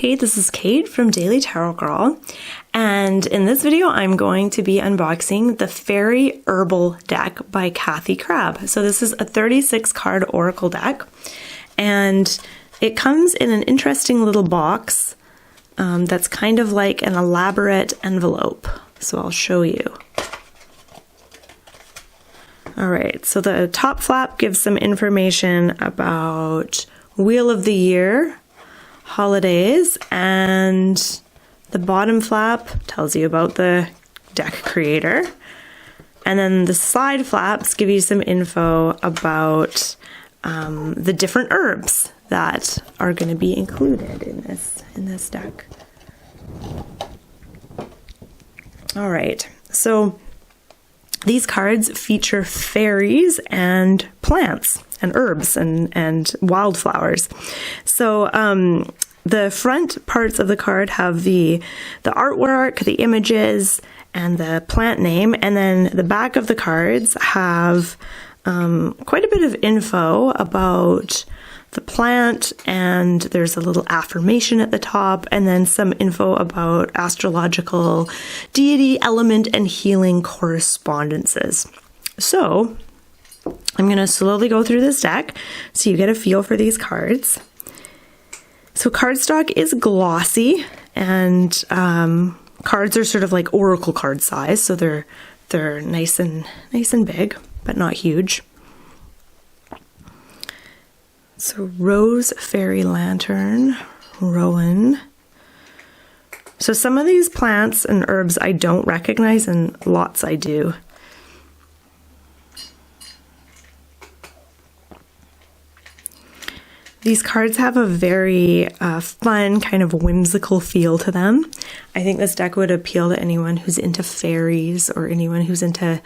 Hey, this is Kate from Daily Tarot Girl, and in this video I'm going to be unboxing the Fairy Herbal deck by Crabbe. So this is a 36 card oracle deck, and it comes in an interesting little box that's kind of like an elaborate envelope. So I'll show you. Alright, so the top flap gives some information about Wheel of the Year, holidays, and the bottom flap tells you about the deck creator. And then the side flaps give you some info about the different herbs that are going to be included in this deck. Alright, so these cards feature fairies and plants and herbs and wildflowers. So the front parts of the card have the artwork, the images, and the plant name, and then the back of the cards have quite a bit of info about the plant, and there's a little affirmation at the top, and then some info about astrological deity, element, and healing correspondences. So I'm going to slowly go through this deck so you get a feel for these cards. So cardstock is glossy, and cards are sort of like oracle card size, so they're nice and big, but not huge. So Rose, Fairy Lantern, Rowan. So some of these plants and herbs I don't recognize, and lots I do. These cards have a very fun, kind of whimsical feel to them. I think this deck would appeal to anyone who's into fairies or anyone who's into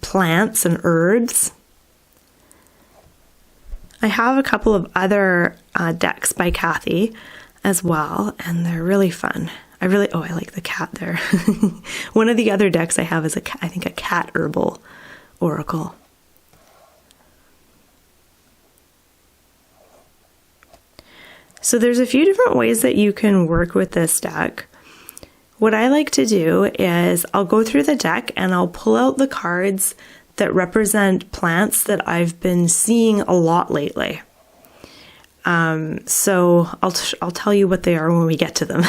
plants and herbs. I have a couple of other decks by Kathy as well, and they're really fun. I like the cat there. One of the other decks I have is I think a cat herbal oracle. So there's a few different ways that you can work with this deck. What I like to do is I'll go through the deck and I'll pull out the cards that represent plants that I've been seeing a lot lately. So I'll tell you what they are when we get to them.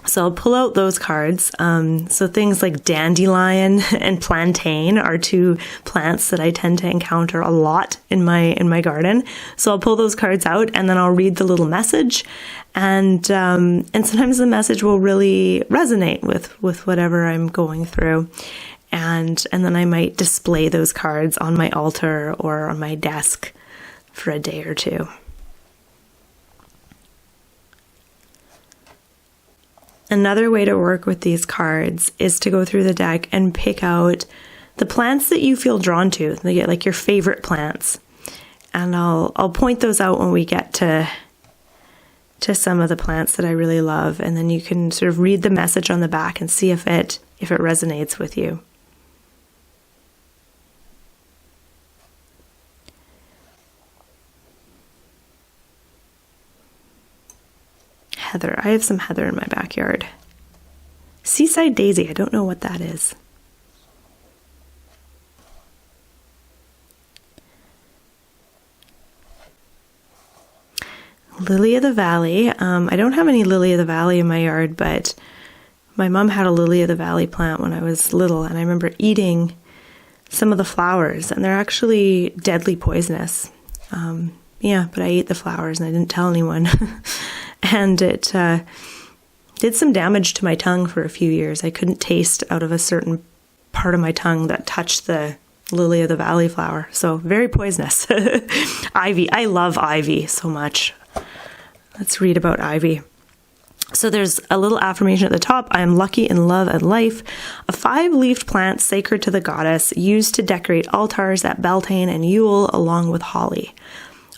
So I'll pull out those cards. So things like dandelion and plantain are two plants that I tend to encounter a lot in my garden. So I'll pull those cards out and then I'll read the little message, and sometimes the message will really resonate with whatever I'm going through, and then I might display those cards on my altar or on my desk for a day or two. Another way to work with these cards is to go through the deck and pick out the plants that you feel drawn to, like your favorite plants. And I'll point those out when we get to some of the plants that I really love, and then you can sort of read the message on the back and see if it resonates with you. Heather. I have some heather in my backyard. Seaside daisy. I don't know what that is. Lily of the Valley. I don't have any Lily of the Valley in my yard, but my mom had a Lily of the Valley plant when I was little, and I remember eating some of the flowers, and they're actually deadly poisonous. But I ate the flowers and I didn't tell anyone. And it did some damage to my tongue for a few years. I couldn't taste out of a certain part of my tongue that touched the Lily of the Valley flower. So very poisonous. Ivy. I love ivy so much. Let's read about ivy. So there's a little affirmation at the top. I am lucky in love and life. A 5-leafed plant sacred to the goddess, used to decorate altars at Beltane and Yule along with holly.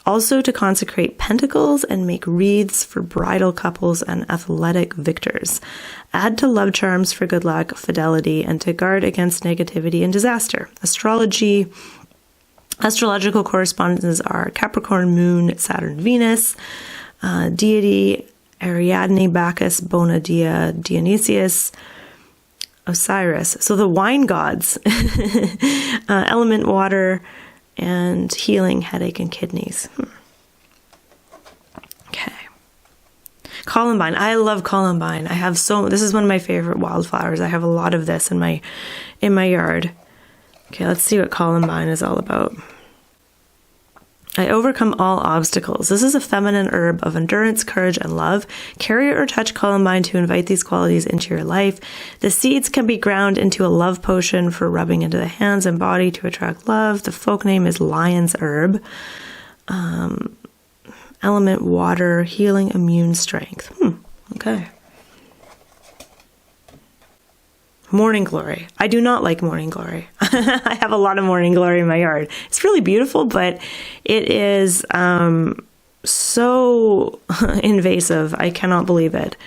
Also to consecrate pentacles and make wreaths for bridal couples and athletic victors. Add to love charms for good luck, fidelity, and to guard against negativity and disaster. Astrology Astrological correspondences are Capricorn, Moon, Saturn, Venus, deity, Ariadne, Bacchus, Bona Dea, Dionysius, Osiris. So the wine gods, element water, and healing, headache, and kidneys. Okay. Columbine. I love columbine. I have this is one of my favorite wildflowers. I have a lot of this in my yard. Okay, let's see what columbine is all about. I overcome all obstacles. This is a feminine herb of endurance, courage, and love. Carry or touch columbine to invite these qualities into your life. The seeds can be ground into a love potion for rubbing into the hands and body to attract love. The folk name is lion's herb. Element water, healing, immune strength. Okay. Morning glory. I do not like morning glory. I have a lot of morning glory in my yard. It's really beautiful, but it is so invasive. I cannot believe it.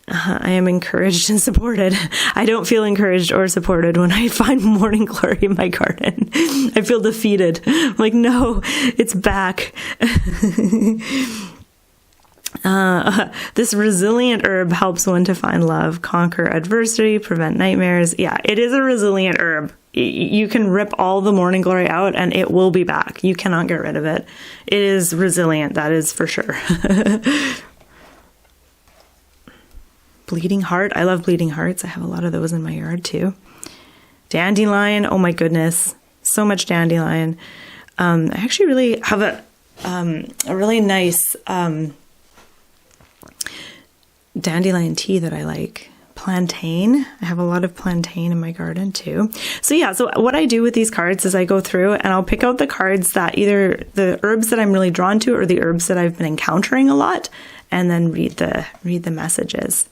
I am encouraged and supported. I don't feel encouraged or supported when I find morning glory in my garden. I feel defeated. I'm like, no, it's back. This resilient herb helps one to find love, conquer adversity, prevent nightmares. Yeah, it is a resilient herb. You can rip all the morning glory out and it will be back. You cannot get rid of it. It is resilient, that is for sure. Bleeding heart. I love bleeding hearts. I have a lot of those in my yard too. Dandelion. Oh my goodness. So much dandelion. I actually really have a really nice dandelion tea that I like. Plantain. I have a lot of plantain in my garden too. So yeah, so what I do with these cards is I go through and I'll pick out the cards that either the herbs that I'm really drawn to or the herbs that I've been encountering a lot, and then read the messages.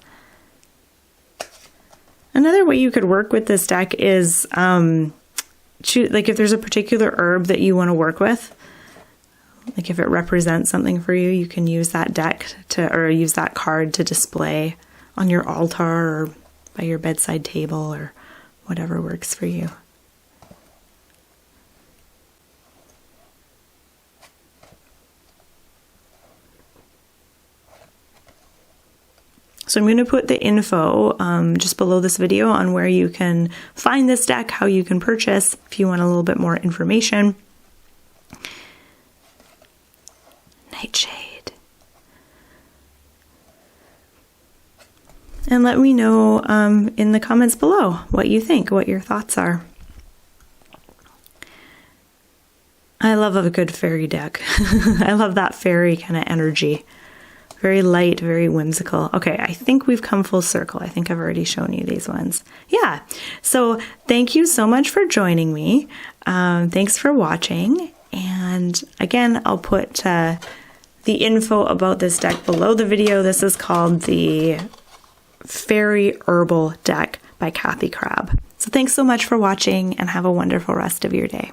Another way you could work with this deck is choose, like if there's a particular herb that you want to work with, like if it represents something for you, you can use that deck or use that card to display on your altar or by your bedside table or whatever works for you. So I'm going to put the info just below this video on where you can find this deck, how you can purchase if you want a little bit more information. Nightshade. And let me know in the comments below what you think, what your thoughts are. I love a good fairy deck. I love that fairy kind of energy. Very light, very whimsical. Okay, I think we've come full circle. I think I've already shown you these ones. Yeah, so thank you so much for joining me. Thanks for watching. And again, I'll put the info about this deck below the video. This is called the Fairy Herbal deck by Kathy Crabbe. So thanks so much for watching and have a wonderful rest of your day.